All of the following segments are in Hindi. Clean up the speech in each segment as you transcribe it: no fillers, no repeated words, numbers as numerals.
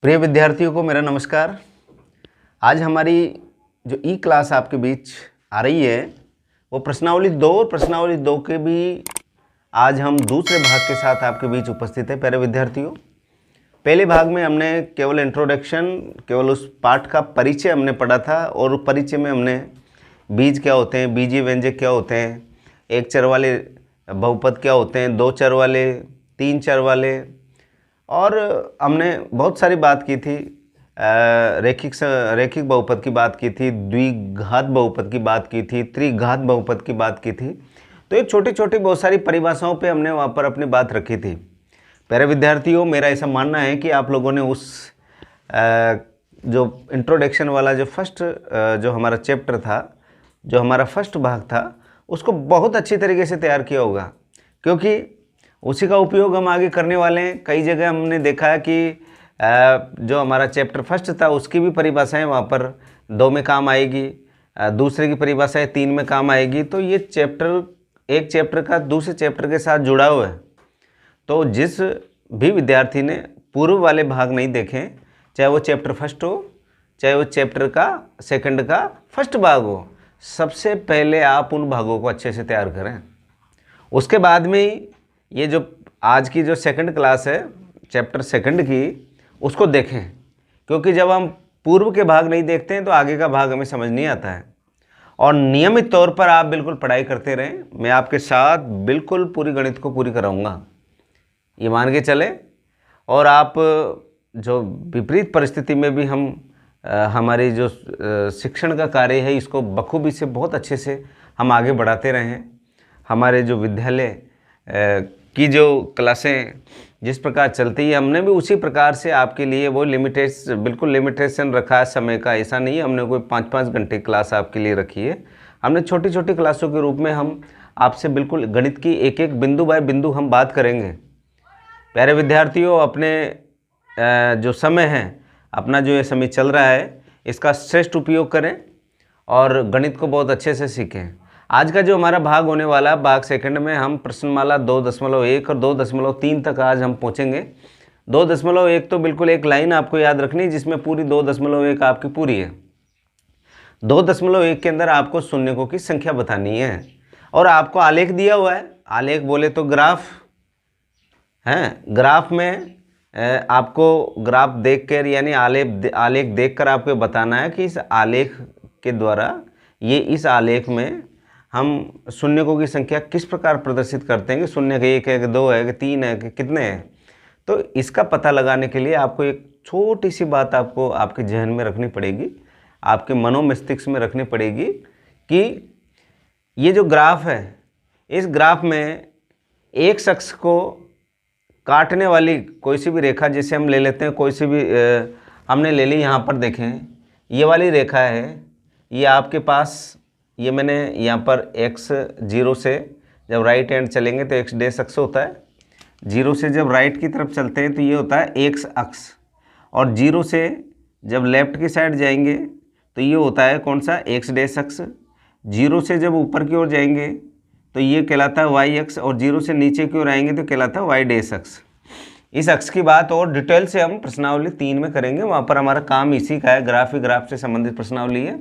प्रिय विद्यार्थियों को मेरा नमस्कार। आज हमारी जो ई क्लास आपके बीच आ रही है वो प्रश्नावली 2 और प्रश्नावली 2 के भी आज हम दूसरे भाग के साथ आपके बीच उपस्थित है। प्यारे विद्यार्थियों, पहले भाग में हमने केवल इंट्रोडक्शन, केवल उस पाठ का परिचय हमने पढ़ा था और परिचय में हमने बीज क्या होते हैं, बीजीय व्यंजक क्या होते हैं, एक चर वाले बहुपद क्या होते हैं, 2 चर वाले, 3 चर वाले, और हमने बहुत सारी बात की थी। रैखिक बहुपद की बात की थी, द्विघात बहुपद की बात की थी, त्रिघात बहुपद की बात की थी। तो ये छोटी छोटी बहुत सारी परिभाषाओं पे हमने वहाँ पर अपनी बात रखी थी। प्यारे विद्यार्थियों, मेरा ऐसा मानना है कि आप लोगों ने उस जो इंट्रोडक्शन वाला जो फर्स्ट जो हमारा चैप्टर था, जो हमारा फर्स्ट भाग था, उसको बहुत अच्छी तरीके से तैयार किया होगा, क्योंकि उसी का उपयोग हम आगे करने वाले हैं। कई जगह हमने देखा है कि जो हमारा चैप्टर फर्स्ट था उसकी भी परिभाषाएं वहाँ पर 2 में काम आएगी, दूसरे की परिभाषाएं 3 में काम आएगी। तो ये चैप्टर एक चैप्टर का दूसरे चैप्टर के साथ जुड़ा हुआ है। तो जिस भी विद्यार्थी ने पूर्व वाले भाग नहीं देखे, चाहे वो चैप्टर फर्स्ट हो, चाहे वो चैप्टर का सेकंड का फर्स्ट भाग हो, सबसे पहले आप उन भागों को अच्छे से तैयार करें। उसके बाद में ये जो आज की जो सेकंड क्लास है चैप्टर सेकंड की, उसको देखें, क्योंकि जब हम पूर्व के भाग नहीं देखते हैं तो आगे का भाग हमें समझ नहीं आता है। और नियमित तौर पर आप बिल्कुल पढ़ाई करते रहें, मैं आपके साथ बिल्कुल पूरी गणित को पूरी कराऊंगा, ये मान के चले। और आप जो विपरीत परिस्थिति में भी हम हमारी जो शिक्षण का कार्य है इसको बखूबी से बहुत अच्छे से हम आगे बढ़ाते रहें। हमारे जो विद्यालय की जो क्लासें जिस प्रकार चलती है, हमने भी उसी प्रकार से आपके लिए वो बिल्कुल लिमिटेशन रखा है समय का। ऐसा नहीं है हमने कोई 5-5 घंटे क्लास आपके लिए रखी है। हमने छोटी छोटी क्लासों के रूप में हम आपसे बिल्कुल गणित की एक एक बिंदु बाय बिंदु हम बात करेंगे। प्यारे विद्यार्थियों, अपने जो समय है, अपना जो ये समय चल रहा है, इसका श्रेष्ठ उपयोग करें और गणित को बहुत अच्छे से सीखें। आज का जो हमारा भाग होने वाला, भाग सेकंड में हम प्रश्नमाला 2.1 और 2.3 तक आज हम पहुंचेंगे। 2.1 तो बिल्कुल एक लाइन आपको याद रखनी है जिसमें पूरी 2.1 आपकी पूरी है। 2.1 के अंदर आपको शून्यकों की संख्या बतानी है और आपको आलेख दिया हुआ है। आलेख बोले तो ग्राफ है। ग्राफ में आपको ग्राफ देखकर यानी आलेख देखकर आपको बताना है कि इस आलेख के द्वारा इस आलेख में हम शून्यकों की संख्या किस प्रकार प्रदर्शित करते हैं कि शून्य का 1 है कि 2 है कि 3 है कि कितने हैं। तो इसका पता लगाने के लिए आपको एक छोटी सी बात आपको आपके जहन में रखनी पड़ेगी, आपके मनोमस्तिष्क में रखनी पड़ेगी कि ये जो ग्राफ है, इस ग्राफ में एक शख्स को काटने वाली कोई सी भी रेखा, जैसे हम ले लेते हैं कोई सी भी हमने ले ली, यहाँ पर देखें ये वाली रेखा है, ये आपके पास, ये मैंने यहाँ पर x 0 से जब राइट हैंड चलेंगे तो x डैश अक्ष होता है, 0 से जब राइट की तरफ चलते हैं तो ये होता है x अक्ष, और 0 से जब लेफ्ट की साइड जाएंगे तो ये होता है कौन सा, x डैश अक्ष। 0 से जब ऊपर की ओर जाएंगे तो ये कहलाता है y अक्ष, और 0 से नीचे की ओर आएंगे तो कहलाता है y डैश अक्ष। इस अक्ष की बात और डिटेल से हम प्रश्नावली 3 में करेंगे, वहाँ पर हमारा काम इसी का है, ग्राफ से संबंधित प्रश्नावली है।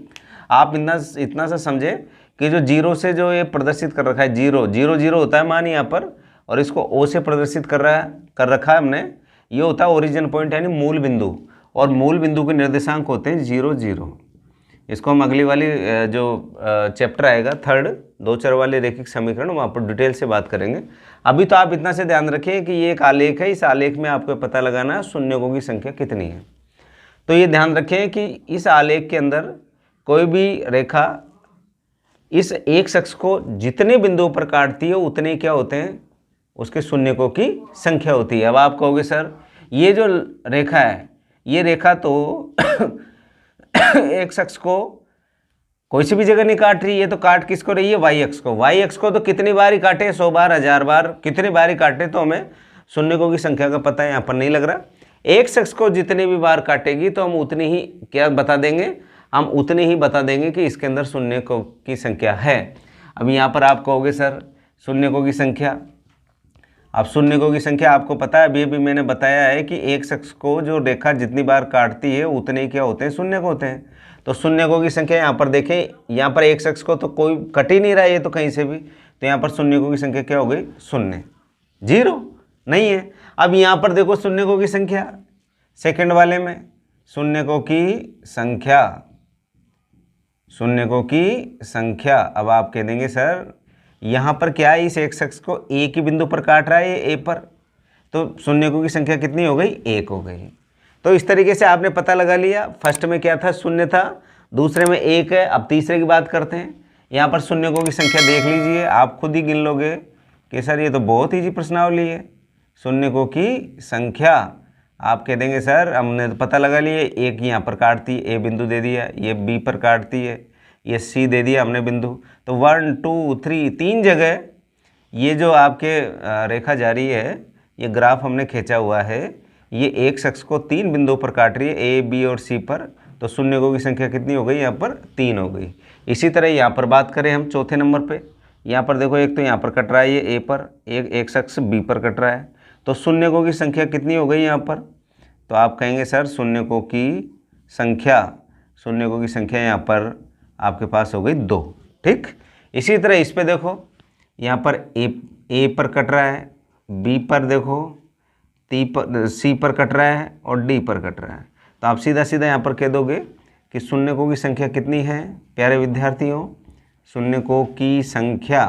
आप इतना सा समझे कि जो 0 से जो ये प्रदर्शित कर रखा है, 0 होता है मान यहाँ पर, और इसको O से प्रदर्शित कर रखा है हमने, ये होता है ओरिजिन पॉइंट यानी मूल बिंदु, और मूल बिंदु के निर्देशांक होते हैं 0 0। इसको हम अगली वाली जो चैप्टर आएगा थर्ड 2 चर वाले रैखिक समीकरण, वहाँ पर डिटेल से बात करेंगे। अभी तो आप इतना से ध्यान रखें कि ये एक आलेख है, इस आलेख में आपको पता लगाना है शून्यकों की संख्या कितनी है। तो ये ध्यान रखें कि इस आलेख के अंदर कोई भी रेखा इस एक शख्स को जितने बिंदुओं पर काटती है उतने क्या होते हैं, उसके शून्यकों की संख्या होती है। अब आप कहोगे सर ये जो रेखा है, ये रेखा तो एक शख्स को कोई सी भी जगह नहीं काट रही है, तो काट किसको रही है, वाई अक्ष को। वाई अक्ष को तो कितनी बार ही काटे, 100 बार 1000 बार, कितनी बार ही काटे, तो हमें शून्यकों की संख्या का पता यहाँ पर नहीं लग रहा। एक शख्स को जितनी भी बार काटेगी तो हम उतनी ही क्या बता देंगे, हम उतने ही बता देंगे कि इसके अंदर शून्यकों की संख्या है। अब यहाँ पर आप कहोगे सर शून्यकों की संख्या, अब शून्यकों की संख्या आपको पता है, अभी अभी मैंने बताया है कि एक शख्स को जो रेखा जितनी बार काटती है उतने ही क्या होते हैं, शून्यक होते हैं। तो शून्यकों की संख्या यहाँ पर देखें, यहाँ पर एक शख्स को तो कोई कट ही नहीं रहा है ये तो कहीं से भी, तो यहाँ पर शून्यकों की संख्या क्या हो गई, शून्य, जीरो नहीं है। अब यहाँ पर देखो शून्यकों की संख्या, सेकंड वाले में शून्यकों की संख्या, शून्यकों की संख्या। अब आप कह देंगे सर यहाँ पर क्या है, इस एक शख्स को एक ही बिंदु पर काट रहा है ये ए पर, तो शून्यकों की संख्या कितनी हो गई, एक हो गई। तो इस तरीके से आपने पता लगा लिया, फर्स्ट में क्या था, शून्य था, दूसरे में एक है। अब तीसरे की बात करते हैं, यहाँ पर शून्यकों की संख्या देख लीजिए, आप खुद ही गिन लोगे कि सर ये तो बहुत ईजी प्रश्नावली है। शून्यकों की संख्या आप कह देंगे सर हमने तो पता लगा लिए, एक यहाँ पर काटती है, ए बिंदु दे दिया, ये बी पर काटती है, ये सी दे दिया हमने बिंदु, तो 1 2 3 तीन जगह ये जो आपके रेखा जा रही है, ये ग्राफ हमने खींचा हुआ है, ये एक शख्स को तीन बिंदुओं पर काट रही है, ए बी और सी पर, तो शून्यकों की संख्या कितनी हो गई, यहाँ पर 3 हो गई। इसी तरह यहाँ पर बात करें हम चौथे नंबर पे, यहाँ पर देखो एक तो यहाँ पर कट रहा है ये ए पर, एक शख्स बी पर कट रहा है, तो शून्यकों की संख्या कितनी हो गई यहाँ पर, तो आप कहेंगे सर शून्यकों की संख्या, शून्यकों की संख्या यहाँ पर आपके पास हो गई 2। ठीक, इसी तरह इस पे देखो, यहाँ पर ए पर कट रहा है, बी पर देखो, सी पर कट रहा है और डी पर कट रहा है, तो आप सीधा सीधा यहाँ पर कह दोगे कि शून्यकों की संख्या कितनी है प्यारे विद्यार्थियों, शून्यकों की संख्या,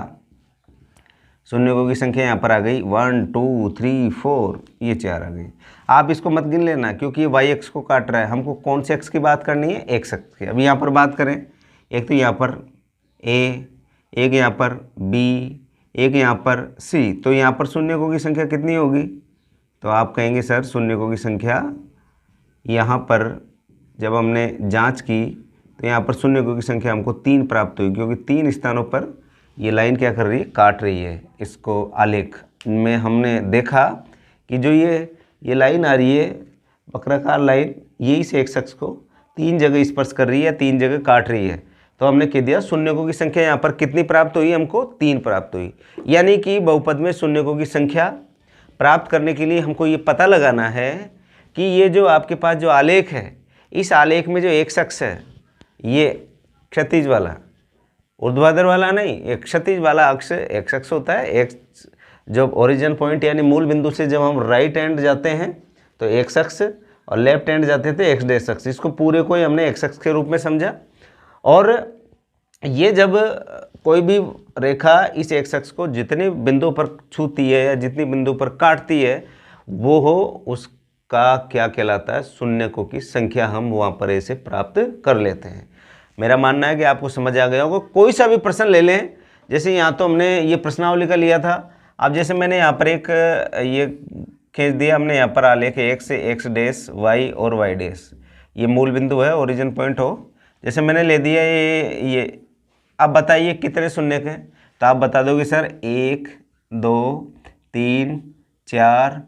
शून्यकों की संख्या यहाँ पर आ गई 1 2 3 4, ये 4 आ गई। आप इसको मत गिन लेना क्योंकि ये वाई एक्स को काट रहा है, हमको कौन से एक्स की बात करनी है, एक्स एक्स की। अब यहाँ पर बात करें, एक तो यहाँ पर ए, एक यहाँ पर बी, एक यहाँ पर सी, तो यहाँ पर शून्यकों की संख्या कितनी होगी, तो आप कहेंगे सर शून्यकों की संख्या यहाँ पर जब हमने जांच की तो यहाँ पर शून्यकों की संख्या हमको 3 प्राप्त हुई, क्योंकि 3 स्थानों पर ये लाइन क्या कर रही है, काट रही है। इसको आलेख में हमने देखा कि जो ये लाइन आ रही है वक्राकार लाइन, यही से एक शख्स को 3 जगह स्पर्श कर रही है, 3 जगह काट रही है, तो हमने कह दिया शून्यकों की संख्या यहाँ पर कितनी प्राप्त हुई, हमको 3 प्राप्त हुई। यानी कि बहुपद में शून्यकों की संख्या प्राप्त करने के लिए हमको ये पता लगाना है कि ये जो आपके पास जो आलेख है, इस आलेख में जो एक शख्स है, ये क्षैतिज वाला, ऊर्ध्वाधर वाला नहीं, एक क्षैतिज वाला अक्ष एक शख्स होता है। एक जब ओरिजिन पॉइंट यानी मूल बिंदु से जब हम राइट हैंड जाते हैं तो एक शख्स, और लेफ्ट हैंड जाते थे एक्स डैश शख्स, इसको पूरे को ही हमने एक शख्स के रूप में समझा। और ये जब कोई भी रेखा इस एक शख्स को जितने बिंदु पर छूती है या जितनी बिंदु पर काटती है, वो हो उसका क्या कहलाता है, शून्यकों की संख्या हम वहाँ पर ऐसे प्राप्त कर लेते हैं। मेरा मानना है कि आपको समझ आ गया होगा। कोई सा भी प्रश्न ले लें, जैसे यहाँ तो हमने ये प्रश्नावली का लिया था, अब जैसे मैंने यहाँ पर एक ये खींच दिया हमने, यहाँ पर आलेख एक्स से एक्स डैश वाई और वाई डैश, ये मूल बिंदु है, ओरिजिन पॉइंट हो, जैसे मैंने ले दिया ये। अब बताइए कितने शून्यक हैं, तो आप बता दोगे सर 1 2 3 4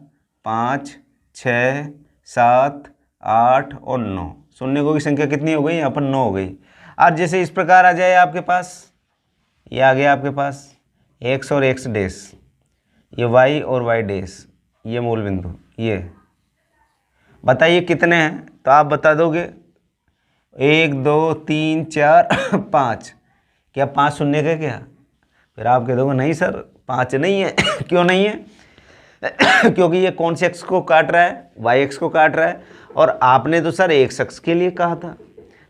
5 6 7 8 और 9, शून्यकों की संख्या कितनी हो गई, यहाँ पर 9 हो गई। आज जैसे इस प्रकार आ जाए आपके पास, ये आ गया आपके पास एक्स और एक्स डैश, ये वाई और वाई डैश, ये मूल बिंदु, ये बताइए कितने हैं, तो आप बता दोगे 1 2 3 4 5, क्या 5 शून्य का क्या, फिर आप कह दोगे नहीं सर 5 नहीं है। क्यों नहीं है? क्योंकि ये कौन से एक्स को काट रहा है, वाई एक्स को काट रहा है, और आपने तो सर एक शख्स के लिए कहा था,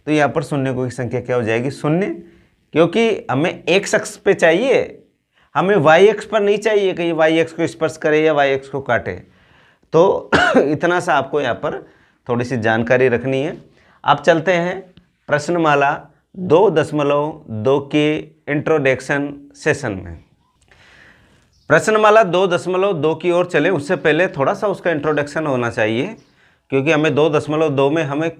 तो यहाँ पर शून्यकों की संख्या क्या हो जाएगी, शून्य, क्योंकि हमें एक शख्स पे चाहिए, हमें वाई एक्स पर नहीं चाहिए कि ये वाई एक्स को स्पर्श करे या वाई एक्स को काटे। तो इतना सा आपको यहाँ पर थोड़ी सी जानकारी रखनी है। आप चलते हैं प्रश्नमाला 2.2 के इंट्रोडक्शन सेशन में। प्रश्नमाला 2.2 की ओर चले, उससे पहले थोड़ा सा उसका इंट्रोडक्शन होना चाहिए, क्योंकि हमें 2.2 में हमें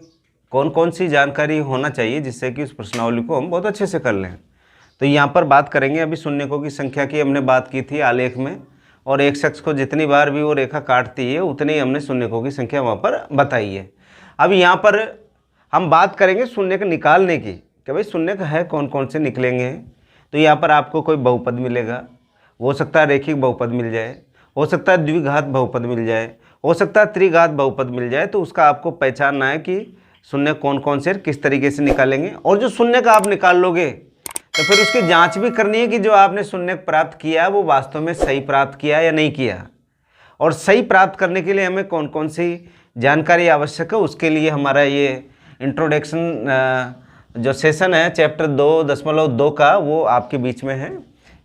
कौन कौन सी जानकारी होना चाहिए जिससे कि उस प्रश्नावली को हम बहुत अच्छे से कर लें। तो यहाँ पर बात करेंगे, अभी शून्यकों की संख्या की हमने बात की थी आलेख में, और एक शख्स को जितनी बार भी वो रेखा काटती है उतनी ही हमने शून्यकों की संख्या वहाँ पर बताई है। अब यहाँ पर हम बात करेंगे शून्यक निकालने की, कि भाई शून्यक है कौन कौन से निकलेंगे। तो यहाँ पर आपको कोई बहुपद मिलेगा, हो सकता है रेखिक बहुपद मिल जाए, हो सकता है द्विघात बहुपद मिल जाए, हो सकता है त्रिघात बहुपद मिल जाए। तो उसका आपको पहचानना है कि शून्य कौन कौन से किस तरीके से निकालेंगे। और जो शून्य का आप निकाल लोगे तो फिर उसकी जांच भी करनी है कि जो आपने शून्य प्राप्त किया है वो वास्तव में सही प्राप्त किया या नहीं किया। और सही प्राप्त करने के लिए हमें कौन कौन सी जानकारी आवश्यक है, उसके लिए हमारा ये इंट्रोडक्शन जो सेशन है चैप्टर 2.2 का, वो आपके बीच में है।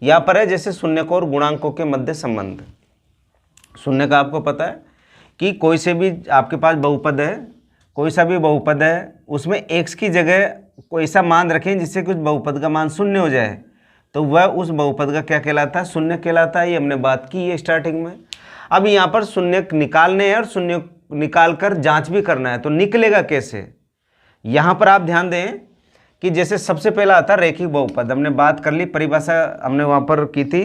यहाँ पर है जैसे शून्यकों और गुणांकों के मध्य संबंध। शून्य का आपको पता है कि कोई से भी आपके पास बहुपद है, कोई सा भी बहुपद है, उसमें x की जगह कोई ऐसा मान रखें जिससे कुछ बहुपद का मान शून्य हो जाए, तो वह उस बहुपद का क्या कहलाता है, शून्य कहलाता है। ये हमने बात की है स्टार्टिंग में। अब यहाँ पर शून्य निकालने हैं और शून्य निकाल कर जाँच भी करना है, तो निकलेगा कैसे। यहाँ पर आप ध्यान दें कि जैसे सबसे पहला आता है रैखिक बहुपद। हमने बात कर ली, परिभाषा हमने वहाँ पर की थी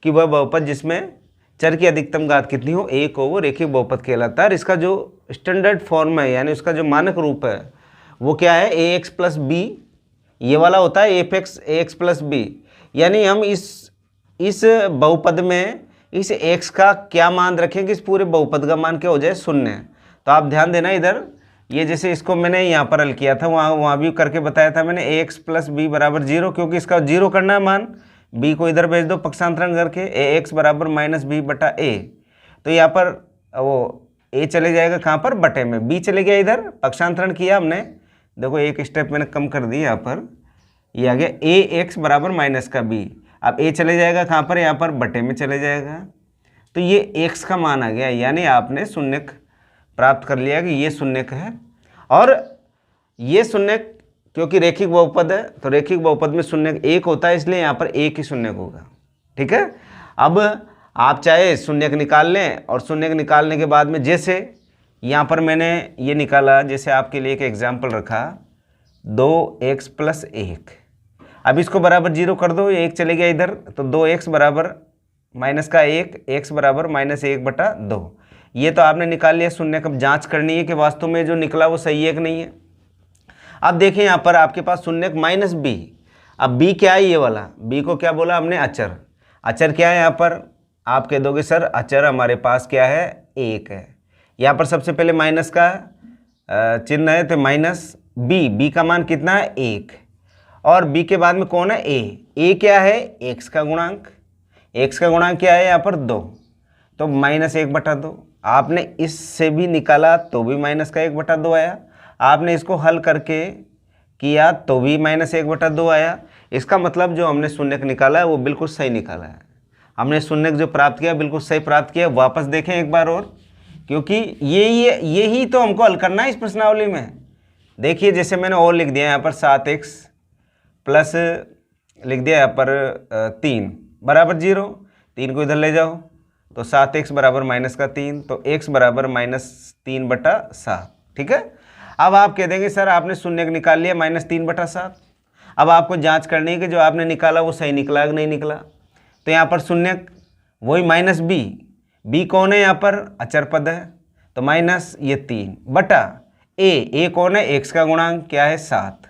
कि वह बहुपद जिसमें चर की अधिकतम घात कितनी हो, 1 हो, वो रैखिक बहुपद कहलाता है। और इसका जो स्टैंडर्ड फॉर्म है यानी उसका जो मानक रूप है वो क्या है, ax प्लस बी, ये वाला होता है fx ax प्लस बी। यानी हम इस बहुपद में इस x का क्या मान रखेंगे, इस पूरे बहुपद का मान क्या हो जाए, शून्य। तो आप ध्यान देना इधर, ये जैसे इसको मैंने यहाँ पर हल किया था, वहाँ भी करके बताया था मैंने, ax प्लस बी बराबर 0, क्योंकि इसका 0 करना है मान। b को इधर भेज दो पक्षांतरण करके, ax बराबर माइनस बी बटा a। तो यहाँ पर वो a चले जाएगा कहाँ पर, बटे में, b चले गया इधर, पक्षांतरण किया हमने। देखो एक स्टेप मैंने कम कर दी यहाँ पर, ये आ गया ax बराबर माइनस का b। अब a चले जाएगा कहाँ पर, यहाँ पर बटे में चले जाएगा। तो ये x का मान आ गया, यानी आपने शून्य प्राप्त कर लिया कि ये शून्य है। और ये शून्य क्योंकि रैखिक बहुपद है, तो रैखिक बहुपद में शून्य 1 होता है, इसलिए यहाँ पर 1 ही शून्य होगा। ठीक है। अब आप चाहे शून्य निकाल लें, और शून्य निकालने के बाद में जैसे यहाँ पर मैंने ये निकाला, जैसे आपके लिए एक एग्जाम्पल रखा 2x प्लस 1। अब इसको बराबर 0 कर दो, 1 चले गया इधर, तो 2x बराबर माइनस का 1, x बराबर माइनस 1 बटा 2। ये तो आपने निकाल लिया शून्य। कब जांच करनी है कि वास्तव में जो निकला वो सही है कि नहीं है। अब देखिए यहाँ पर आपके पास शून्य माइनस बी। अब बी क्या है, ये वाला बी को क्या बोला हमने, अचर। अचर क्या है यहाँ पर, आप कह दोगे सर अचर हमारे पास क्या है, 1 है। यहाँ पर सबसे पहले माइनस का चिन्ह है, तो माइनस बी का मान कितना है, 1। और बी के बाद में कौन है, ए क्या है, x का गुणांक। x का गुणांक क्या है यहाँ पर, 2, तो माइनस 1 बटा 2। आपने इससे भी निकाला तो भी माइनस का 1 बटा 2 आया। आपने इसको हल करके किया तो भी माइनस 1 बटा 2 आया। इसका मतलब जो हमने शून्य निकाला है वो बिल्कुल सही निकाला है। हमने शून्य जो प्राप्त किया बिल्कुल सही प्राप्त किया। वापस देखें एक बार और, क्योंकि यही तो हमको हल करना है इस प्रश्नावली में। देखिए जैसे मैंने और लिख दिया यहाँ पर 7x प्लस लिख दिया यहाँ पर 3 बराबर 0। 3 को इधर ले जाओ तो 7x बराबर माइनस का 3, तो x बराबर माइनस 3 बटा 7। ठीक है। अब आप कह देंगे सर आपने शून्य निकाल लिया माइनस 3 बटा 7। अब आपको जांच करनी है कि जो आपने निकाला वो सही निकला कि नहीं निकला। तो यहाँ पर शून्य वही माइनस बी कौन है यहाँ पर, अचर पद है, तो माइनस ये 3 बटा ए कौन है, x का गुणांक क्या है, 7।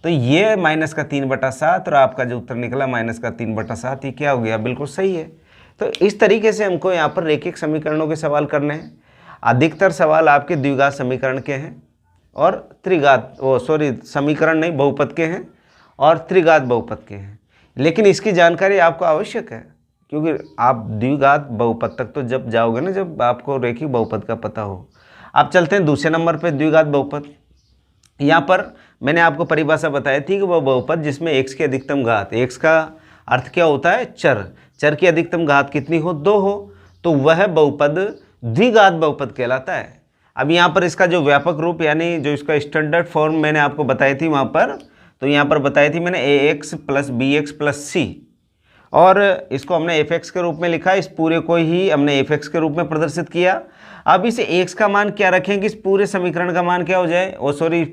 तो ये माइनस का 3 बटा 7 और आपका जो उत्तर निकला माइनस का 3 बटा 7, ये क्या हो गया, बिल्कुल सही है। तो इस तरीके से हमको यहाँ पर रैखिक समीकरणों के सवाल करने हैं। अधिकतर सवाल आपके द्विघात समीकरण के हैं और त्रिघात समीकरण नहीं, बहुपद के हैं और त्रिघात बहुपद के हैं। लेकिन इसकी जानकारी आपको आवश्यक है, क्योंकि आप द्विघात बहुपद तक तो जब जाओगे ना, जब आपको रैखिक बहुपद का पता हो। आप चलते हैं दूसरे नंबर पे, द्विघात बहुपद। यहाँ पर मैंने आपको परिभाषा बताई थी कि वह बहुपद जिसमें x की अधिकतम घात, x का अर्थ क्या होता है, चर की अधिकतम घात कितनी हो, 2 हो, तो वह बहुपद द्विघात बहुपद कहलाता है। अब यहाँ पर इसका जो व्यापक रूप यानी जो इसका स्टैंडर्ड फॉर्म मैंने आपको बताई थी वहाँ पर, तो यहाँ पर बताई थी मैंने ax plus bx plus c, और इसको हमने fx के रूप में लिखा। इस पूरे को ही हमने fx के रूप में प्रदर्शित किया। अब इस x का मान क्या रखें कि इस पूरे समीकरण का मान क्या हो जाए,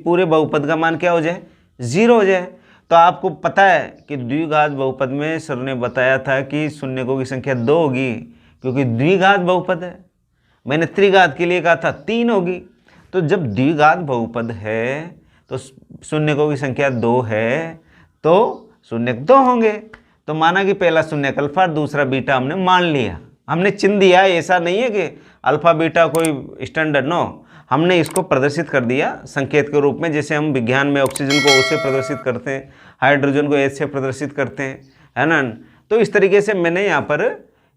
पूरे बहुपद का मान क्या हो जाए, 0 हो जाए। तो आपको पता है कि द्विघात बहुपद में सर ने बताया था कि शून्यकों की संख्या 2 होगी, क्योंकि द्विघात बहुपद है। मैंने त्रिघात के लिए कहा था 3 होगी। तो जब द्विघात बहुपद है तो शून्यकों की संख्या 2 है, तो शून्य 2 होंगे। तो माना कि पहला शून्य अल्फा, दूसरा बीटा हमने मान लिया। हमने चिन्ह दिया है, ऐसा नहीं है कि अल्फा बीटा कोई स्टैंडर्ड, नो, हमने इसको प्रदर्शित कर दिया संकेत के रूप में। जैसे हम विज्ञान में ऑक्सीजन को O से प्रदर्शित करते हैं, हाइड्रोजन को H से प्रदर्शित करते हैं, है ना। तो इस तरीके से मैंने यहाँ पर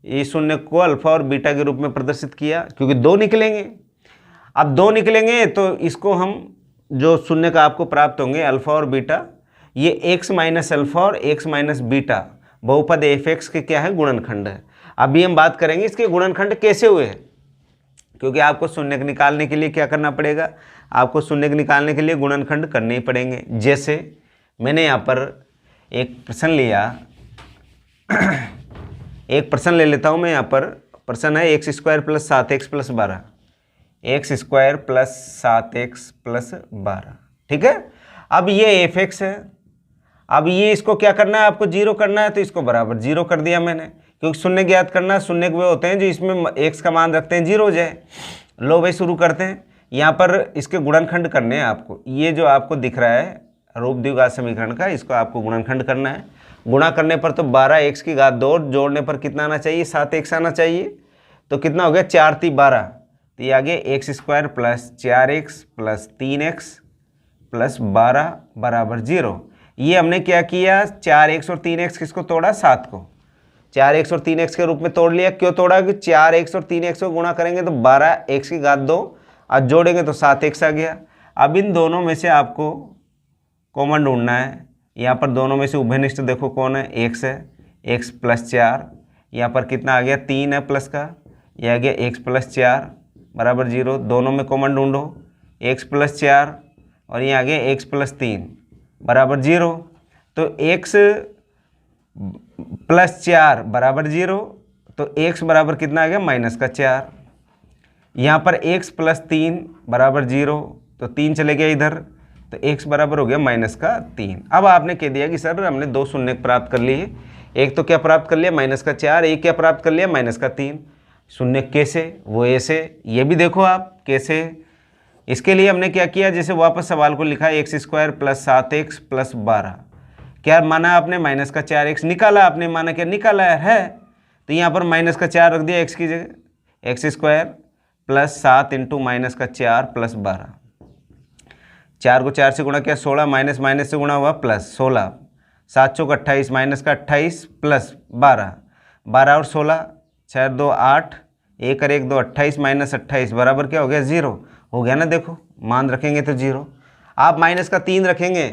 इस शून्य को अल्फा और बीटा के रूप में प्रदर्शित किया, क्योंकि दो निकलेंगे। अब दो निकलेंगे तो इसको हम जो शून्य का आपको प्राप्त होंगे अल्फा और बीटा, ये x माइनस अल्फा और x माइनस बीटा बहुपद f(x) के क्या है, गुणनखंड है। अभी हम बात करेंगे इसके गुणनखंड कैसे हुए हैं, क्योंकि आपको शून्य निकालने के लिए क्या करना पड़ेगा, आपको शून्य निकालने के लिए गुणनखंड करने ही पड़ेंगे। जैसे मैंने यहाँ पर एक प्रश्न लिया, एक प्रश्न ले लेता हूँ मैं। यहाँ पर प्रश्न है x square plus 7x plus 12, x square plus 7x plus 12, ठीक है। अब ये f(x) है। अब ये इसको क्या करना है, आपको जीरो करना है, तो इसको बराबर जीरो कर दिया मैंने, क्योंकि शून्य ज्ञात करना है। शून्य वे होते हैं जो इसमें x का मान रखते हैं जीरो हो जाए। लो भाई शुरू करते हैं। यहाँ पर इसके गुणनखंड करने हैं आपको। ये जो आपको दिख रहा है रूप द्विघात समीकरण का, इसको आपको गुणनखंड करना है। गुणा करने पर तो 12x की घात 2, जोड़ने पर कितना आना चाहिए, 7x आना चाहिए। तो कितना हो गया, 4 × 3 = 12। तो ये आगे x square plus 4x plus 3x plus 12 बराबर 0। ये हमने क्या किया, 4x और 3x किसको तोड़ा, 7 को। 4x और 3x के रूप में तोड़ लिया। क्यों तोड़ा, कि 4x और 3x को गुणा करेंगे तो 12x की घात 2, और जोड़ेंगे तो 7x आ गया। अब इन दोनों में से आपको कॉमन ढूंढना है। यहाँ पर दोनों में से उभयनिष्ठ देखो कौन है, x है, x प्लस 4। यहाँ पर कितना आ गया, 3 है प्लस का, यह आ गया x प्लस 4 बराबर 0। दोनों में कॉमन ढूंढो, x प्लस 4 और ये आ गया x प्लस 3 बराबर 0। तो x प्लस 4 बराबर 0, तो x बराबर कितना आ गया, -4। यहाँ पर x प्लस 3 बराबर 0, तो 3 चले गया इधर, तो x बराबर हो गया -3। अब आपने कह दिया कि सर हमने दो शून्य प्राप्त कर लिए। एक तो क्या प्राप्त कर लिया, -4, एक क्या प्राप्त कर लिया, -3। शून्य कैसे, वो ऐसे। ये भी देखो आप कैसे। इसके लिए हमने क्या किया, जैसे वापस सवाल को लिखा, x square plus 7x plus 12। क्या माना आपने, -4x निकाला आपने, माना क्या निकाला है। तो यहाँ पर -4 रख दिया x की जगह, x स्क्वायर प्लस 7 × -4 प्लस 12। 4 को 4 से गुणा किया 16, माइनस माइनस से गुणा हुआ प्लस 16, 7 चौक 28, -28 प्लस 12, 12 और 16, 6 2 8, 1 और 1 2 28, -28 बराबर क्या हो गया, 0 हो गया ना। देखो मान रखेंगे तो 0। आप -3 रखेंगे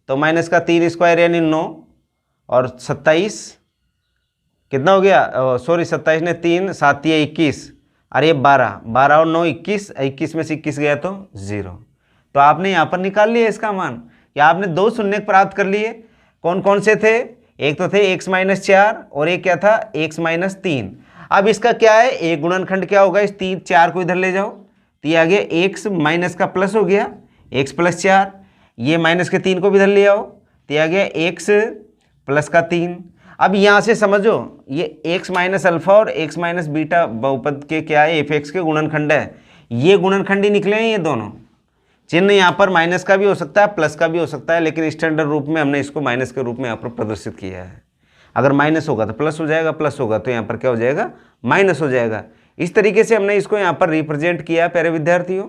तो -3 स्क्वायर यानी 9 और 27 कितना हो गया, सॉरी 27 ने 3, 7 या 21, अरे 12, 12 और 9 21, 21 में से 21 गया तो 0। तो आपने यहाँ पर निकाल लिया इसका मान, कि आपने दो शून्य प्राप्त कर लिए। कौन कौन से थे, एक तो थे x - 4 और एक क्या था, x - 3। अब इसका क्या है, एक गुणनखंड क्या होगा, इस 3 4 को इधर ले जाओ, तो ये आ गया x माइनस का प्लस हो गया, x प्लस 4। ये माइनस के 3 को भी इधर ले आओ, तो ये आ गया x प्लस का 3। अब यहाँ से समझो, ये x माइनस अल्फा और x माइनस बीटा बहुपद के क्या है, f(x) के गुणनखंड है। ये गुणनखंड ही निकले हैं ये दोनों। चिन्ह यहाँ पर माइनस का भी हो सकता है, प्लस का भी हो सकता है, लेकिन स्टैंडर्ड रूप में हमने इसको माइनस के रूप में यहाँ पर प्रदर्शित किया है। अगर माइनस होगा तो प्लस हो जाएगा, प्लस होगा तो यहाँ पर क्या हो जाएगा, माइनस हो जाएगा। इस तरीके से हमने इसको यहाँ पर रिप्रेजेंट किया प्यारे विद्यार्थियों,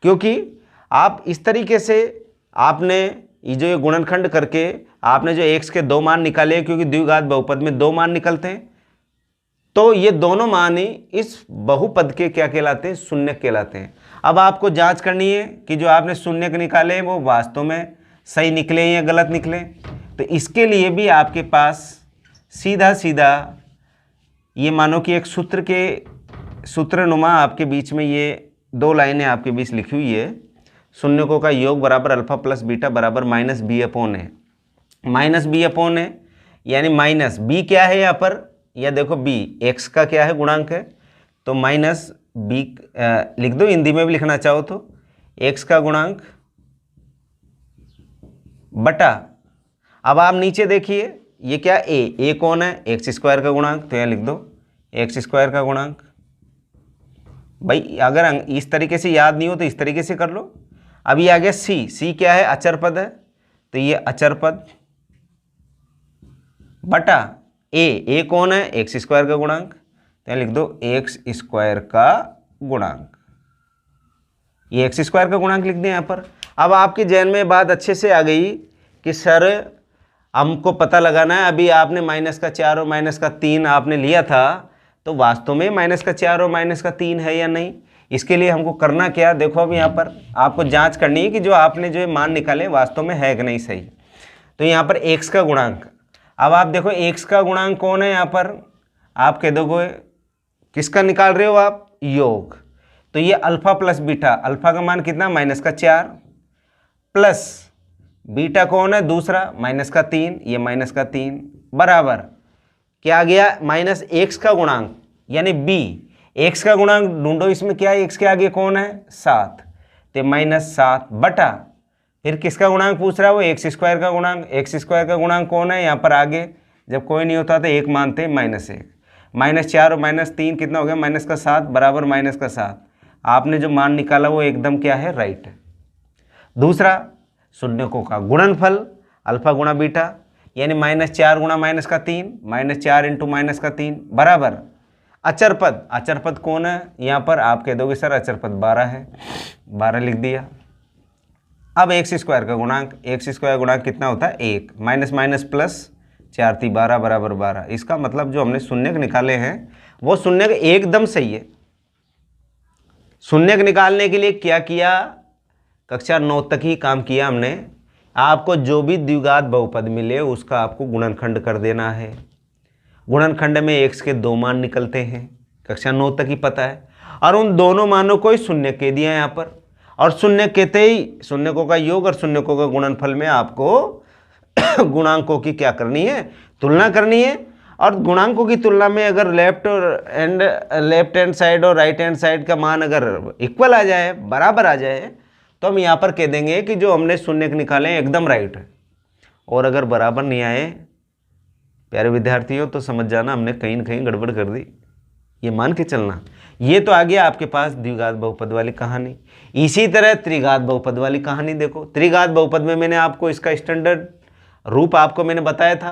क्योंकि आप इस तरीके से आपने ये जो गुणनखंड करके आपने जो x के 2 मान निकाले, क्योंकि द्विघात बहुपद में 2 मान निकलते हैं, तो ये दोनों मान ही इस बहुपद के क्या कहलाते हैं, शून्य कहलाते हैं। अब आपको जांच करनी है कि जो आपने शून्य निकाले वो वास्तव में सही निकले या गलत निकले। तो इसके लिए भी आपके पास सीधा सीधा ये मानो कि एक सूत्र के सूत्रनुमा आपके बीच में ये 2 लाइनें आपके बीच लिखी हुई है, शून्यकों का योग बराबर अल्फा प्लस बीटा बराबर -b/a। -b/a यानी माइनस b क्या है यहाँ पर, या देखो b x का क्या है, गुणांक है, तो -b लिख दो, हिंदी में भी लिखना चाहो तो x का गुणांक बटा। अब आप नीचे देखिए ये क्या a कौन है, x स्क्वायर का गुणांक, तो यहाँ लिख दो x स्क्वायर का गुणांक। भाई अगर इस तरीके से याद नहीं हो तो इस तरीके से कर लो। अब ये आ गया c क्या है, अचर पद है, तो ये अचर पद बटा a कौन है, x स्क्वायर का गुणांक, तो लिख दो एक्स स्क्वायर का गुणांक, ये एक्स स्क्वायर का गुणांक लिख दिया यहाँ पर। अब आपके जहन में बात अच्छे से आ गई कि सर हमको पता लगाना है, अभी आपने -4 और -3 आपने लिया था, तो वास्तव में -4 और -3 है या नहीं। इसके लिए हमको करना क्या, देखो अब यहाँ पर आपको जांच करनी है कि जो आपने जो मान निकाले वास्तव में है कि नहीं सही। तो यहाँ पर x का गुणांक, अब आप देखो x का गुणांक कौन है, यहाँ पर आप कह दोगे किसका निकाल रहे हो आप, योग। तो ये अल्फा प्लस बीटा, अल्फा का मान कितना -4 प्लस बीटा कौन है दूसरा -3, ये -3 बराबर क्या आ गया, -x का गुणांक यानी b। x का गुणांक ढूंढो, इसमें क्या है, x के आगे कौन है 7, तो -7 बटा फिर किसका गुणांक पूछ रहा है वो एक्स स्क्वायर का गुणांक। एक्स स्क्वायर का गुणांक कौन है, यहाँ पर आगे जब कोई नहीं होता तो 1 मानते -1, -4 और -3 कितना हो गया -7 बराबर -7। आपने जो मान निकाला वो एकदम क्या है, राइट है। दूसरा शून्यकों का गुणनफल अल्फा गुणा बीटा यानी -4 गुणा -3, -4 इंटू -3 बराबर अचर पद। अचर पद कौन है, यहाँ पर आप कह दोगे सर अचर पद 12 है, 12 लिख दिया। अब एक्स स्क्वायर का गुणांक, एक्स स्क्वायर गुणांक कितना होता है 1, माइनस माइनस प्लस 4 × 12 बराबर 12। इसका मतलब जो हमने शून्यक निकाले हैं वो शून्यक एकदम सही है। शून्यक निकालने के लिए क्या किया, कक्षा 9 तक ही काम किया हमने। आपको जो भी द्विघात बहुपद मिले उसका आपको गुणनखंड कर देना है। गुणनखंड में x के 2 मान निकलते हैं, कक्षा 9 तक ही पता है, और उन दोनों मानों को ही शून्य कह दिया यहाँ पर। और शून्य कहते ही शून्यकों का योग और शून्यकों का गुणनफल में आपको गुणांकों की क्या करनी है, तुलना करनी है। और गुणांकों की तुलना में अगर लेफ्ट हैंड साइड और राइट हैंड साइड का मान अगर इक्वल आ जाए, बराबर आ जाए, तो हम यहाँ पर कह देंगे कि जो हमने शून्यक निकाले हैं एकदम राइट है। और अगर बराबर नहीं आए प्यारे विद्यार्थियों तो समझ जाना हमने कहीं न कहीं गड़बड़ कर दी, ये मान के चलना। ये तो आ गया आपके पास द्विघात बहुपद वाली कहानी। इसी तरह त्रिघात बहुपद वाली कहानी देखो। त्रिघात बहुपद में मैंने आपको इसका स्टैंडर्ड रूप आपको मैंने बताया था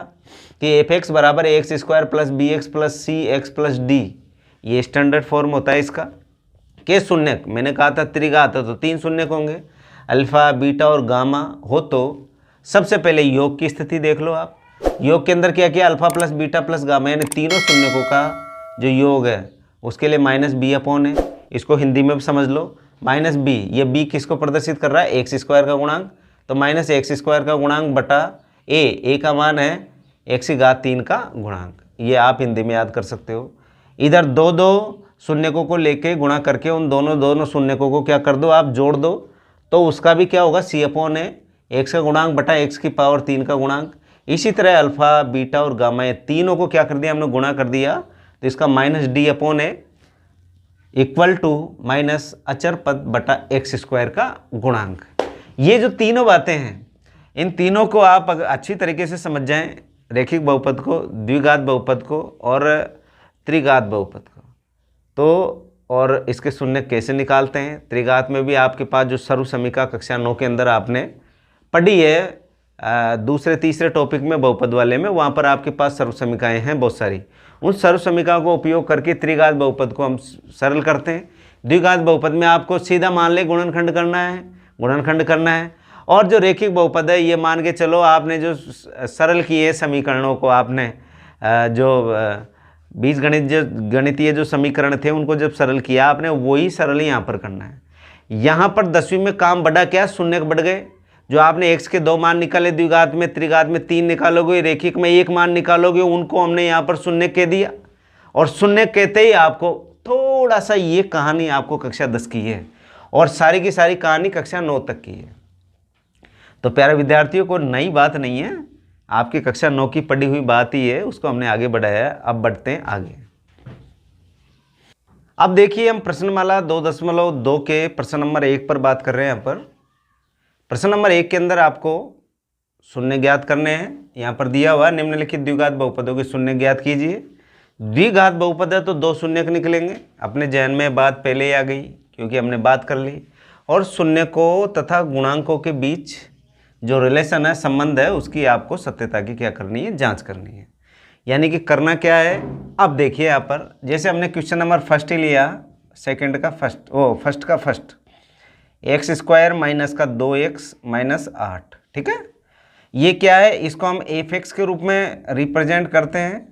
कि f(x) बराबर ax² plus bx plus cx plus d, ये स्टैंडर्ड फॉर्म होता है इसका। के शून्यक मैंने कहा था त्रिघात है तो 3 शून्यक होंगे, अल्फा बीटा और गामा हो। तो सबसे पहले योग की स्थिति देख लो आप। योग के अंदर क्या किया, alpha plus beta plus gamma यानी तीनों शून्यकों का जो योग है उसके लिए -b/, है। इसको हिंदी में भी समझ लो -b। ये b किसको प्रदर्शित कर रहा है, एक्स स्क्वायर का गुणांक, तो -x² का गुणांक बटा a का मान है x⁻³ का गुणांक। ये आप हिंदी में याद कर सकते हो। इधर दो शून्यकों को लेके गुणा करके उन दोनों शून्यकों को क्या कर दो आप, जोड़ दो, तो उसका भी क्या होगा c/a, x का गुणांक बटा x⁻³ का गुणांक। इसी तरह अल्फा बीटा और गामा ये तीनों को क्या कर दिया हमने, गुणा कर दिया, तो इसका -d/a इक्वल टू माइनस अचर पद बटा x² का गुणांक। ये जो तीनों बातें हैं इन तीनों को आप अगर अच्छी तरीके से समझ जाएं, रैखिक बहुपद को, द्विघात बहुपद को और त्रिघात बहुपद को, तो और इसके शून्य कैसे निकालते हैं। त्रिघात में भी आपके पास जो सर्व समीका कक्षा 9 के अंदर आपने पढ़ी है, दूसरे तीसरे टॉपिक में बहुपद वाले में, वहाँ पर आपके पास सर्व समीकाएँ हैं बहुत सारी। उन सर्व समीकाओं को उपयोग करके त्रिघात बहुपद को हम सरल करते हैं। द्विघात बहुपद में आपको सीधा मान ले गुणनखंड करना है। और जो रैखिक बहुपद है ये मान के चलो आपने जो सरल किए समीकरणों को, आपने जो गणितीय जो समीकरण थे उनको जब सरल किया आपने, वही सरल यहाँ पर करना है। यहाँ पर 10वीं में काम बढ़ा क्या, शून्यक बढ़ गए। जो आपने x के 2 मान निकाले द्विघात में, त्रिघात में 3 निकालोगे, रैखिक में 1 मान निकालोगे, उनको हमने यहाँ पर शून्य कह दिया। और शून्य कहते ही आपको थोड़ा सा ये कहानी आपको कक्षा 10 की है और सारी की सारी कहानी कक्षा 9 तक की है। तो प्यारे विद्यार्थियों को नई बात नहीं है, आपकी कक्षा 9 की पढ़ी हुई बात ही है, उसको हमने आगे बढ़ाया है। अब बढ़ते हैं आगे। अब देखिए हम प्रश्नमाला 2.2 के प्रश्न नंबर 1 पर बात कर रहे हैं। यहाँ पर प्रश्न नंबर 1 के अंदर आपको शून्य ज्ञात करने हैं। यहाँ पर दिया हुआ निम्नलिखित द्विघात बहुपदों के शून्य ज्ञात कीजिए। द्विघात बहुपद है तो 2 शून्यक निकलेंगे। अपने जहन में बात पहले ही आ गई क्योंकि हमने बात कर ली। और शून्यकों तथा गुणांकों के बीच जो रिलेशन है, संबंध है, उसकी आपको सत्यता की क्या करनी है, जांच करनी है। यानी कि करना क्या है, अब देखिए यहाँ पर जैसे हमने क्वेश्चन नंबर फर्स्ट ही लिया, सेकंड का फर्स्ट, फर्स्ट का फर्स्ट, एक्स स्क्वायर माइनस का 2x माइनस 8, ठीक है। ये क्या है, इसको हम एफ एक्स के रूप में रिप्रेजेंट करते हैं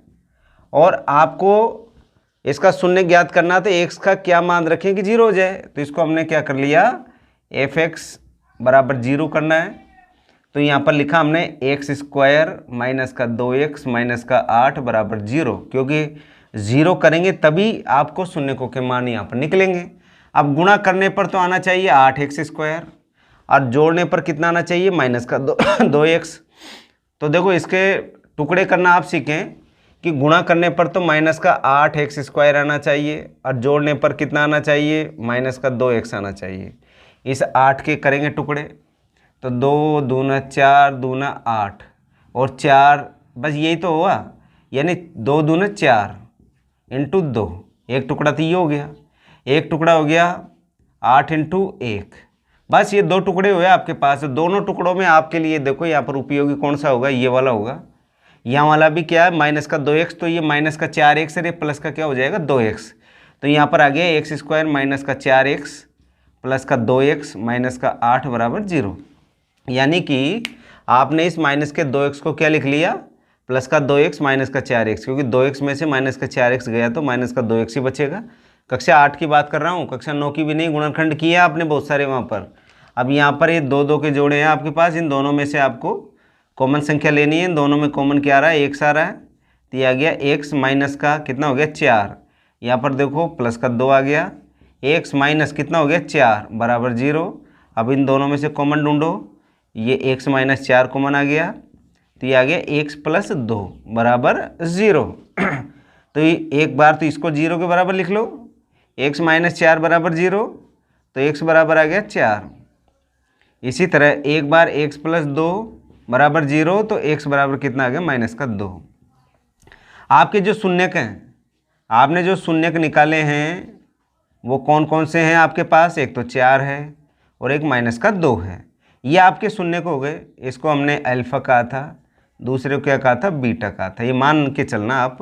और आपको इसका शून्य ज्ञात करना तो एक्स का क्या मान रखें कि 0 हो जाए, तो इसको हमने क्या कर लिया, एफ एक्स बराबर 0 करना है। तो यहाँ पर लिखा हमने एक्स स्क्वायर माइनस का 2x माइनस का 8 बराबर 0, क्योंकि 0 करेंगे तभी आपको शून्य को के मान यहाँ पर निकलेंगे। अब गुणा करने पर तो आना चाहिए 8x स्क्वायर और जोड़ने पर कितना आना चाहिए, माइनस का 2x। तो देखो इसके टुकड़े करना आप सीखें कि गुणा करने पर तो माइनस का 8x स्क्वायर आना चाहिए और जोड़ने पर कितना आना चाहिए, माइनस का 2x आना चाहिए। इस 8 के करेंगे टुकड़े तो 2 दूना 4 दूना 8 और 4, बस यही तो हुआ, यानी 2 दूना 4 इंटू 2, एक टुकड़ा तो ये हो गया, एक टुकड़ा हो गया 8 इंटू 1, बस ये 2 टुकड़े हुए आपके पास। दोनों टुकड़ों में आपके लिए देखो यहाँ पर उपयोगी कौन सा होगा, ये वाला होगा। यहाँ वाला भी क्या है, माइनस का 2x, तो ये माइनस का 4x है, प्लस का क्या हो जाएगा 2x। तो यहाँ पर आ गया एक्स स्क्वायर माइनस का 4x प्लस का 2x माइनस का 8 बराबर 0। यानी कि आपने इस माइनस के 2x को क्या लिख लिया, प्लस का 2x माइनस का 4x, क्योंकि 2x में से माइनस का 4x गया तो माइनस का 2x ही बचेगा। कक्षा 8 की बात कर रहा हूँ, कक्षा 9 की भी नहीं, गुणनखंड किया आपने बहुत सारे वहाँ पर। अब यहाँ पर ये 2 के जोड़े हैं आपके पास, इन दोनों में से आपको कॉमन संख्या लेनी है। इन दोनों में कॉमन क्या आ रहा है, x आ रहा है, तो ये आ गया x माइनस का कितना हो गया 4, यहाँ पर देखो प्लस का 2 आ गया, x माइनस कितना हो गया 4 बराबर 0। अब इन दोनों में से कॉमन ढूंढो, ये x माइनस 4 कॉमन आ गया, तो ये आ गया x प्लस 2 बराबर 0। तो एक बार तो इसको 0 के बराबर लिख लो, x माइनस 4 बराबर 0, तो x बराबर आ गया 4। इसी तरह एक बार x प्लस 2 बराबर 0, तो x बराबर कितना आ गया, माइनस का 2। आपके जो शून्यक हैं, आपने जो शून्यक निकाले हैं वो कौन कौन से हैं आपके पास, एक तो 4 है और एक माइनस का 2 है, ये आपके शून्यक हो गए। इसको हमने अल्फा कहा था, दूसरे को क्या कहा था, बीटा कहा था, ये मान के चलना आप।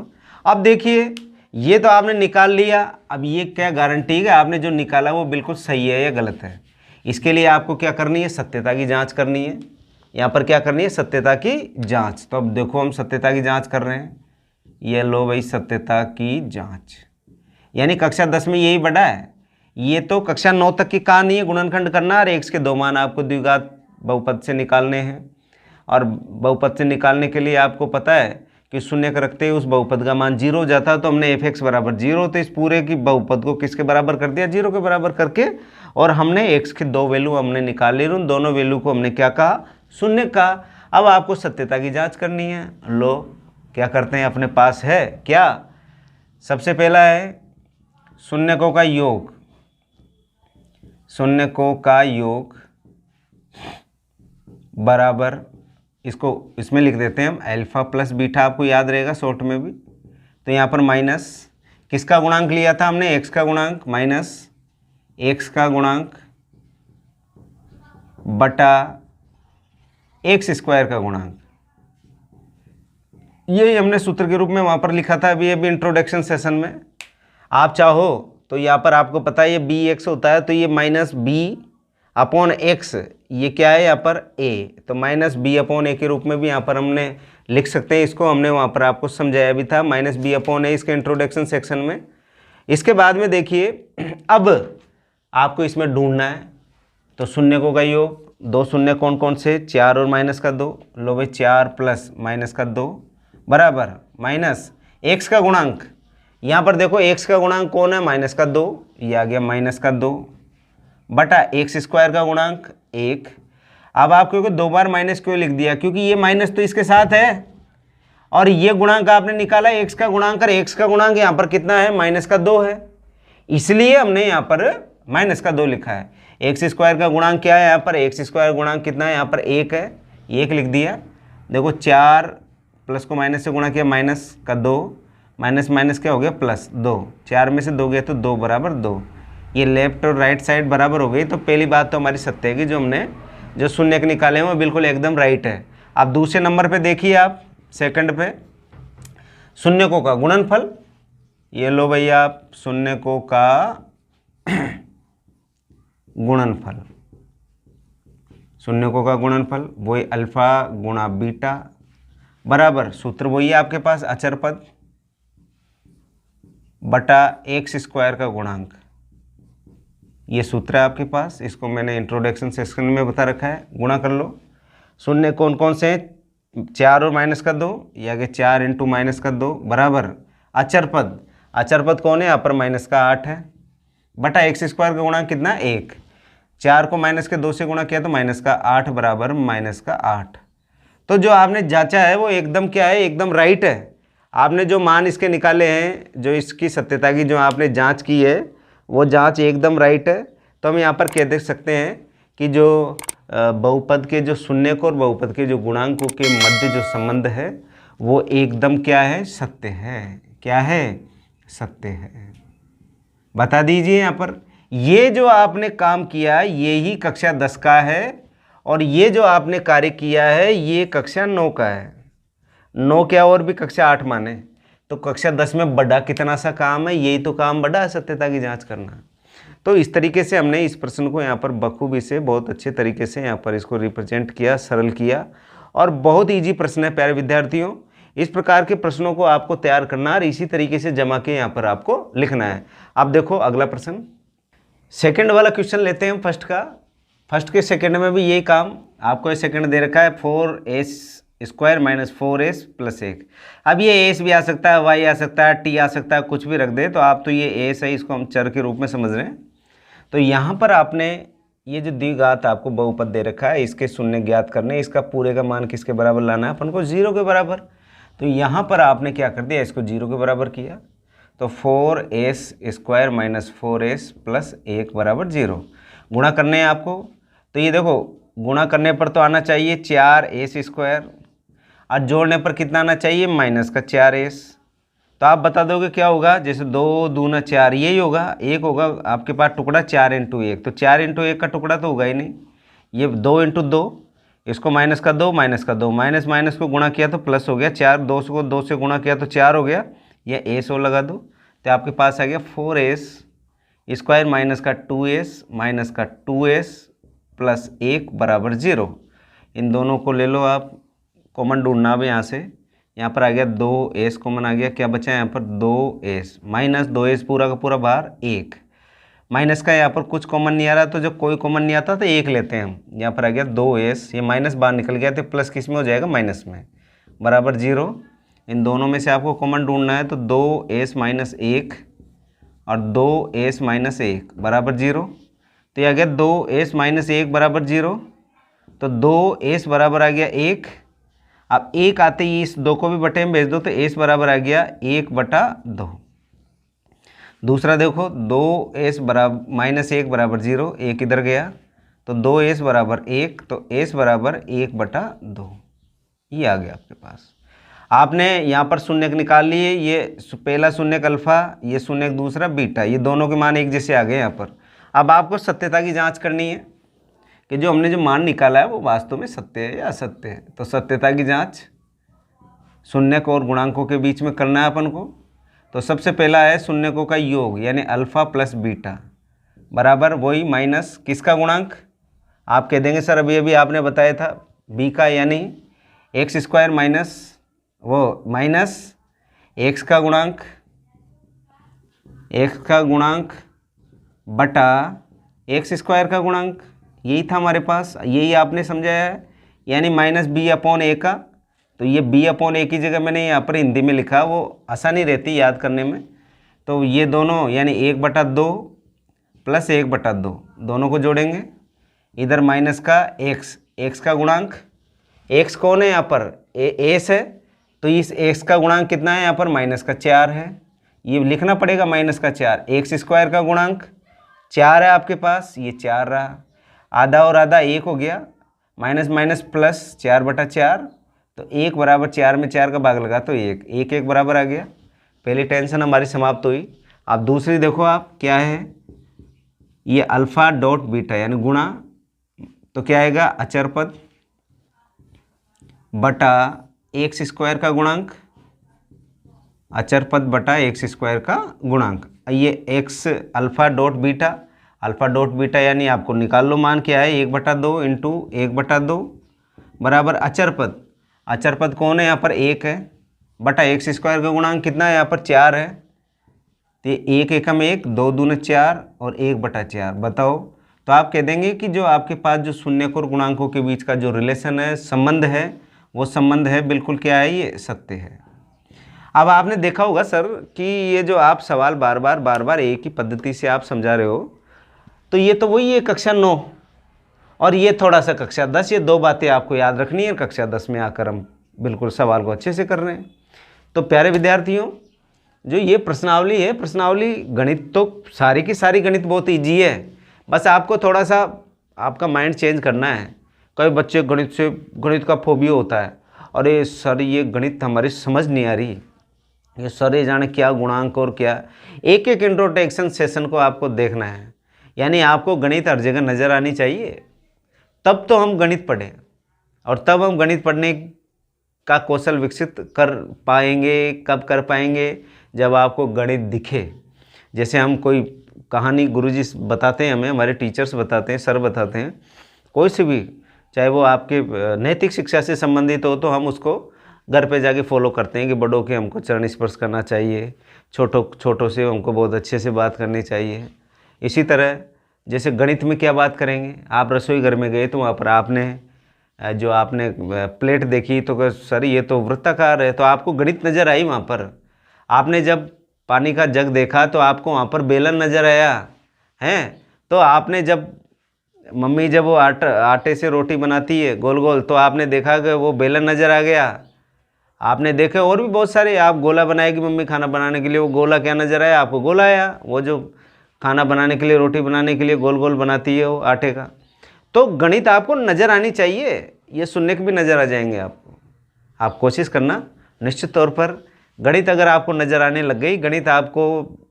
अब देखिए ये तो आपने निकाल लिया, अब ये क्या गारंटी है आपने जो निकाला वो बिल्कुल सही है या गलत है। इसके लिए आपको क्या करनी है, सत्यता की जांच करनी है। यहाँ पर क्या करनी है, सत्यता की जांच। तो अब देखो हम सत्यता की जांच कर रहे हैं, ये लो भाई सत्यता की जांच, यानी कक्षा 10 में यही बढ़ा है। ये तो कक्षा 9 तक की कहानी है, गुणनखंड करना और x के 2 मान आपको द्विघात बहुपद से निकालने हैं। और बहुपद से निकालने के लिए आपको पता है कि शून्य का रखते ही उस बहुपद का मान 0 हो जाता है, तो हमने f(x) बराबर 0, तो इस पूरे की बहुपद को किसके बराबर कर दिया, 0 के बराबर करके, और हमने x के 2 वैल्यू हमने निकाल ली, उन दोनों वैल्यू को हमने क्या कहा, शून्य का। अब आपको सत्यता की जांच करनी है। लो क्या करते हैं, अपने पास है क्या, सबसे पहला है शून्यकों का योग, शून्यकों का योग बराबर, इसको इसमें लिख देते हैं हम अल्फा प्लस बीटा, आपको याद रहेगा शॉर्ट में भी। तो यहाँ पर माइनस किसका गुणांक लिया था हमने, x का गुणांक माइनस x का गुणांक बटा एक्स स्क्वायर का गुणांक, यही हमने सूत्र के रूप में वहाँ पर लिखा था अभी इंट्रोडक्शन सेशन में। आप चाहो तो यहाँ पर आपको पता है ये bx होता है, तो ये माइनस बी अपॉन एक्स, ये क्या है यहाँ पर a, तो माइनस बी अपॉन ए के रूप में भी यहाँ पर हमने लिख सकते हैं। इसको हमने वहाँ पर आपको समझाया भी था, माइनस बी अपॉन ए, इसके इंट्रोडक्शन सेक्शन में। इसके बाद में देखिए अब आपको इसमें ढूंढना है, तो शून्यकों का योग, 2 शून्य कौन कौन से, 4 और माइनस का 2, लो भाई 4 प्लस माइनस का 2 बराबर माइनस एक्स का गुणांक, यहाँ पर देखो एक्स का गुणांक कौन है, माइनस का 2, ये आ गया माइनस का 2 बटा एक्स स्क्वायर का गुणांक 1। अब आपको 2 बार माइनस क्यों लिख दिया, क्योंकि ये माइनस तो इसके साथ है और ये गुणांक आपने निकाला एक्स का गुणांक, और एक्स का गुणांक यहाँ पर कितना है, माइनस का 2 है, इसलिए हमने यहाँ पर माइनस का 2 लिखा है। एक्स स्क्वायर का गुणांक क्या है, यहाँ पर एक्स स्क्वायर गुणांक कितना है, यहाँ पर 1 है, 1 लिख दिया। देखो 4 प्लस को माइनस से गुणा किया, माइनस का 2, माइनस माइनस क्या हो गया, प्लस 2, 4 में से 2 गया तो 2 बराबर 2, ये लेफ्ट और राइट साइड बराबर हो गई। तो पहली बात तो हमारी सत्य है कि जो हमने जो शून्यक निकाले हैं वो बिल्कुल एकदम राइट है। अब दूसरे नंबर पे देखिए आप, सेकंड पे, शून्यकों का गुणनफल, ये लो भैया आप शून्यकों का गुणनफल, शून्यकों का गुणनफल वही अल्फा गुणा बीटा बराबर सूत्र वही है आपके पास अचर पद बटा एक्स स्क्वायर का गुणांक, ये सूत्र है आपके पास, इसको मैंने इंट्रोडक्शन सेक्शन में बता रखा है। गुणा कर लो। शून्य कौन कौन से हैं, 4 और माइनस का 2, या कि 4 इंटू माइनस का 2 बराबर अचर पद, अचर पद कौन है यहाँ पर माइनस का 8 है बटा एक्स स्क्वायर का गुणांक कितना 1, 4 को माइनस के 2 से गुणा किया तो माइनस का 8 बराबर माइनस का 8। तो जो आपने जांचा है वो एकदम क्या है, एकदम राइट है। आपने जो मान इसके निकाले हैं, जो इसकी सत्यता की जो आपने जांच की है वो जांच एकदम राइट है। तो हम यहाँ पर कह देख सकते हैं कि जो बहुपद के जो शून्यक और बहुपद के जो गुणांकों के मध्य जो संबंध है वो एकदम क्या है, सत्य है। क्या है, सत्य है। बता दीजिए यहाँ पर, ये जो आपने काम किया ये ही कक्षा 10 का है और ये जो आपने कार्य किया है ये कक्षा 9 का है। 9 क्या और भी कक्षा 8 माने, तो कक्षा 10 में बड़ा कितना सा काम है, यही तो काम बड़ा है, सत्यता की जांच करना। तो इस तरीके से हमने इस प्रश्न को यहाँ पर बखूबी से बहुत अच्छे तरीके से यहाँ पर इसको रिप्रेजेंट किया, सरल किया और बहुत ईजी प्रश्न है प्यारे विद्यार्थियों। इस प्रकार के प्रश्नों को आपको तैयार करना और इसी तरीके से जमा के यहाँ पर आपको लिखना है। अब देखो अगला प्रश्न, सेकंड वाला क्वेश्चन लेते हैं फर्स्ट का। फर्स्ट के सेकंड में भी यही काम आपको सेकंड दे रखा है 4s square minus 4s plus 1। अब ये एस भी आ सकता है, वाई आ सकता है, टी आ सकता है, कुछ भी रख दे तो आप तो ये एस है, इसको हम चर के रूप में समझ रहे हैं। तो यहाँ पर आपने ये जो द्विघात आपको बहुपद दे रखा है इसके शून्य ज्ञात करने, इसका पूरे का मान किसके बराबर लाना है अपन को, 0 के बराबर। तो यहाँ पर आपने क्या कर दिया, इसको 0 के बराबर किया। तो 4s square minus 4s plus 1 बराबर 0। गुणा करने हैं आपको, तो ये देखो गुणा करने पर तो आना चाहिए 4s स्क्वायर और जोड़ने पर कितना आना चाहिए, माइनस का 4s। तो आप बता दोगे क्या होगा, जैसे 2 दूना 4 यही होगा, एक होगा आपके पास टुकड़ा 4 इंटू 1, तो 4 इंटू 1 का टुकड़ा तो होगा ही नहीं। ये 2 इंटू 2, इसको माइनस का 2 माइनस का 2, माइनस माइनस को गुणा किया तो प्लस हो गया, 4 2 को 2 से गुणा किया तो 4 हो गया, या एस ओ लगा दो तो आपके पास आ गया 4s स्क्वायर माइनस का 2s माइनस का 2s प्लस 1 बराबर 0। इन दोनों को ले लो आप, कॉमन ढूंढना अब यहाँ से। यहाँ पर आ गया 2s कॉमन आ गया, क्या बचा है यहाँ पर 2s माइनस 2s पूरा का पूरा बाहर 1, माइनस का यहाँ पर कुछ कॉमन नहीं आ रहा, तो जब कोई कॉमन नहीं आता तो 1 लेते हैं हम। यहाँ पर आ गया 2s, ये माइनस बाहर निकल गया तो प्लस किस में हो जाएगा, माइनस में, बराबर 0। इन दोनों में से आपको कॉमन ढूंढना है, तो 2s माइनस 1 और 2s माइनस 1 बराबर 0। तो ये आ गया 2s माइनस 1 बराबर 0, तो 2s बराबर आ गया 1। अब 1 आते ही इस 2 को भी बटे में भेज दो तो s बराबर आ गया 1/2। दूसरा देखो 2s बराबर माइनस 1 बराबर 0, 1 इधर गया तो 2s बराबर 1, तो s बराबर 1/2, ये आ गया आपके पास। आपने यहाँ पर शून्यक निकाल लिए, ये पहला शून्यक अल्फा, ये शून्यक दूसरा बीटा, ये दोनों के मान एक जैसे आ गए यहाँ पर। अब आपको सत्यता की जांच करनी है कि जो हमने जो मान निकाला है वो वास्तव में सत्य है या असत्य है। तो सत्यता की जांच शून्यक और गुणांकों के बीच में करना है अपन को। तो सबसे पहला है शून्यकों का योग, यानी अल्फा प्लस बीटा बराबर वही माइनस किसका गुणांक, आप कह देंगे सर अभी अभी आपने बताया था बी का, यानी एक्स स्क्वायर माइनस वो माइनस एक्स का गुणांक बटा एक्स स्क्वायर का गुणांक, यही था हमारे पास, यही आपने समझाया है, यानी माइनस बी अपॉन ए का। तो ये बी अपॉन ए की जगह मैंने यहाँ पर हिंदी में लिखा, वो आसानी रहती याद करने में। तो ये दोनों यानी 1/2 प्लस 1/2 दोनों को जोड़ेंगे, इधर माइनस का एक्स का गुणांक, एक्स कौन है यहाँ पर, एस है, तो इस एक्स का गुणांक कितना है यहाँ पर, माइनस का 4 है, ये लिखना पड़ेगा माइनस का 4। एक्स स्क्वायर का गुणांक 4 है आपके पास, ये 4 रहा, आधा और आधा 1 हो गया, माइनस माइनस प्लस 4/4, तो 1 बराबर 4 में 4 का भाग लगा तो 1 बराबर आ गया। पहली टेंशन हमारी समाप्त हुई। अब दूसरी देखो आप क्या है, ये अल्फा डॉट बीटा यानी गुणा, तो क्या आएगा अचर पद बटा एक्स स्क्वायर का गुणांक अचर पद बटा एक्स स्क्वायर का गुणांक। ये एक्स अल्फ़ा डॉट बीटा यानी आपको निकाल लो, मान क्या है 1/2 इंटू 1/2 बराबर अचर पद कौन है यहाँ पर 1 है, बटा एक्स स्क्वायर का गुणांक कितना है यहाँ पर 4 है। तो 1 एकम 1, 2 दूने 4 और 1/4। बताओ, तो आप कह देंगे कि जो आपके पास जो शून्यक और गुणांकों के बीच का जो रिलेशन है, संबंध है, वो संबंध है बिल्कुल क्या है, ये सत्य है। अब आपने देखा होगा सर कि ये जो आप सवाल बार बार एक ही पद्धति से आप समझा रहे हो, तो ये तो वही है कक्षा 9 और ये थोड़ा सा कक्षा 10। ये 2 बातें आपको याद रखनी है, कक्षा 10 में आकर हम बिल्कुल सवाल को अच्छे से कर रहे हैं। तो प्यारे विद्यार्थियों, जो ये प्रश्नावली है, प्रश्नावली गणित तो सारी की सारी गणित बहुत ईजी है, बस आपको थोड़ा सा आपका माइंड चेंज करना है। कई बच्चे गणित का फोबिया होता है, अरे सर ये गणित हमारी समझ नहीं आ रही, ये सर ये जाने क्या गुणांक और क्या। एक एक इंट्रोडक्शन सेशन को आपको देखना है, यानी आपको गणित हर जगह नज़र आनी चाहिए, तब तो हम गणित पढ़ें और तब हम गणित पढ़ने का कौशल विकसित कर पाएंगे। कब कर पाएंगे? जब आपको गणित दिखे। जैसे हम कोई कहानी गुरुजी बताते हैं हमें, हमारे टीचर्स बताते हैं, सर बताते हैं, कोई से भी, चाहे वो आपके नैतिक शिक्षा से संबंधित हो, तो हम उसको घर पे जाके फॉलो करते हैं कि बड़ों के हमको चरण स्पर्श करना चाहिए, छोटों से हमको बहुत अच्छे से बात करनी चाहिए। इसी तरह जैसे गणित में क्या बात करेंगे, आप रसोई घर में गए तो वहाँ पर आपने प्लेट देखी तो सर ये तो वृत्ताकार है, तो आपको गणित नज़र आई वहाँ पर। आपने जब पानी का जग देखा तो आपको वहाँ पर बेलन नज़र आया है। तो आपने जब मम्मी जब वो आटे से रोटी बनाती है गोल गोल, तो आपने देखा कि वो बेलन नज़र आ गया। आपने देखे और भी बहुत सारे, आप गोला बनाएगी मम्मी खाना बनाने के लिए, वो गोला क्या नज़र आया आपको? गोला आया। वो जो खाना बनाने के लिए, रोटी बनाने के लिए गोल गोल बनाती है वो आटे का। तो गणित आपको नज़र आनी चाहिए, ये सुनने के भी नज़र आ जाएंगे आपको। आप कोशिश करना निश्चित तौर पर। गणित अगर आपको नज़र आने लग गई, गणित आपको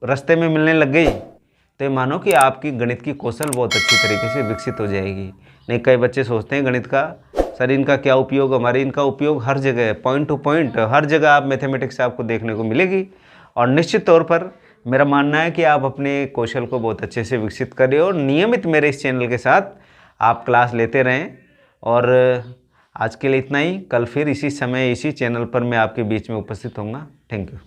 रास्ते में मिलने लग गई, तो मानो कि आपकी गणित की कौशल बहुत अच्छी तरीके से विकसित हो जाएगी। नहीं, कई बच्चे सोचते हैं गणित का सर इनका क्या उपयोग, हमारे इनका उपयोग हर जगह है, पॉइंट टू पॉइंट हर जगह आप मैथमेटिक्स आपको देखने को मिलेगी। और निश्चित तौर पर मेरा मानना है कि आप अपने कौशल को बहुत अच्छे से विकसित करें और नियमित मेरे इस चैनल के साथ आप क्लास लेते रहें। और आज के लिए इतना ही। कल फिर इसी समय इसी चैनल पर मैं आपके बीच में उपस्थित होऊंगा। Thank you.